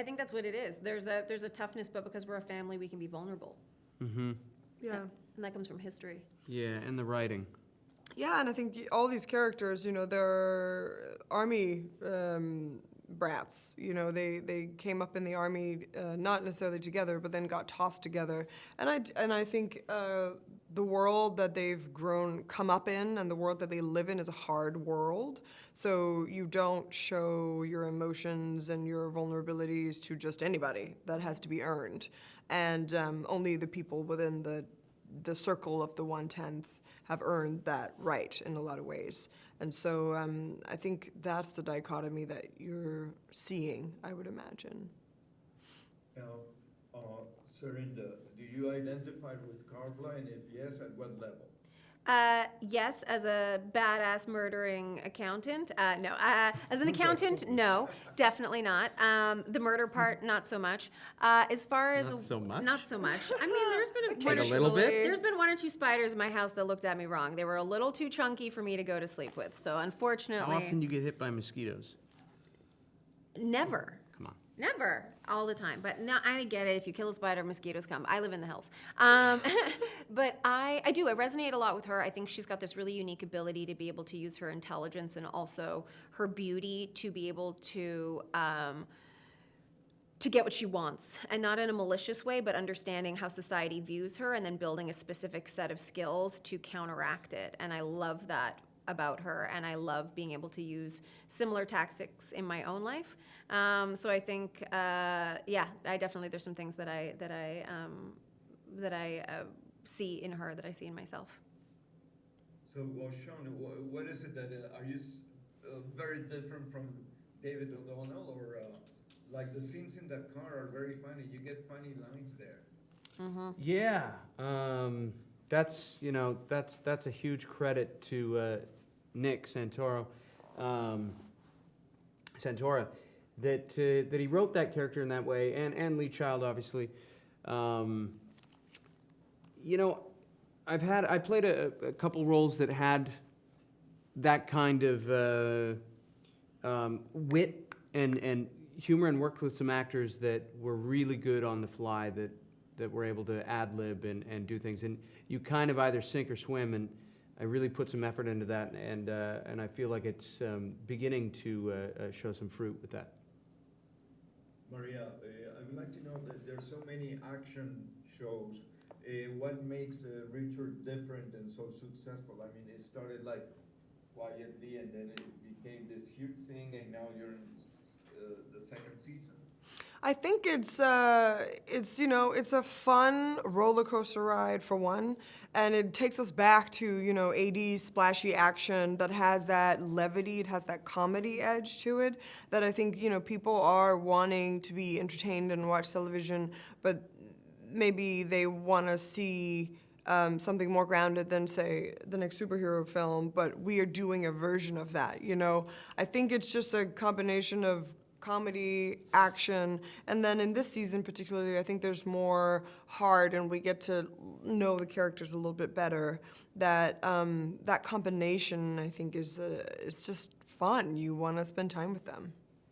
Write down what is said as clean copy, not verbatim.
I think that's what it is. There's a toughness, but because we're a family, we can be vulnerable. Mm-hmm. Yeah. And that comes from history. Yeah, and the writing. Yeah, and I think all these characters, they're army brats. They came up in the army, not necessarily together, but then got tossed together. And I think the world that they've come up in, and the world that they live in, is a hard world. So you don't show your emotions and your vulnerabilities to just anybody. That has to be earned, and only the people within the circle of the 1/10 have earned that right in a lot of ways. And so I think that's the dichotomy that you're seeing, I would imagine. Now, Serinda, do you identify with Karla, and if yes, at what level? Yes, as a badass murdering accountant. No. As an accountant, no, definitely not. The murder part, not so much. As far as Not so much? Not so much. I mean, there's been Like a little bit? There's been 1 or 2 spiders in my house that looked at me wrong. They were a little too chunky for me to go to sleep with. So unfortunately, How often do you get hit by mosquitoes? never. Come on. Never, all the time. But no, I get it. If you kill a spider, mosquitoes come. I live in the hills. But I do. I resonate a lot with her. I think she's got this really unique ability to be able to use her intelligence and also her beauty to be able to get what she wants, and not in a malicious way, but understanding how society views her and then building a specific set of skills to counteract it. And I love that about her, and I love being able to use similar tactics in my own life. So I think, yeah, I definitely, there's some things that I see in her that I see in myself. So, well, Shaun, what is it that, are you very different from David O'Donnell, or like the scenes in that car are very funny, you get funny lines there? Yeah, that's a huge credit to Nick Santora, that he wrote that character in that way, and Lee Child, obviously. I played a couple roles that had that kind of wit and humor, and worked with some actors that were really good on the fly, that were able to ad-lib and do things. And you kind of either sink or swim, and I really put some effort into that, and I feel like it's beginning to show some fruit with that. Maria, I would like to know that there's so many action shows. What makes Richard different and so successful? I mean, it started like quietly, and then it became this huge thing, and now you're in the second season. I think it's a fun roller coaster ride for one, and it takes us back to 80s splashy action that has that levity, it has that comedy edge to it that I think people are wanting to be entertained and watch television, but maybe they want to see something more grounded than, say, the next superhero film, but we are doing a version of that. I think it's just a combination of comedy, action, and then in this season particularly, I think there's more heart, and we get to know the characters a little bit better. That that combination, I think, is just fun. You want to spend time with them.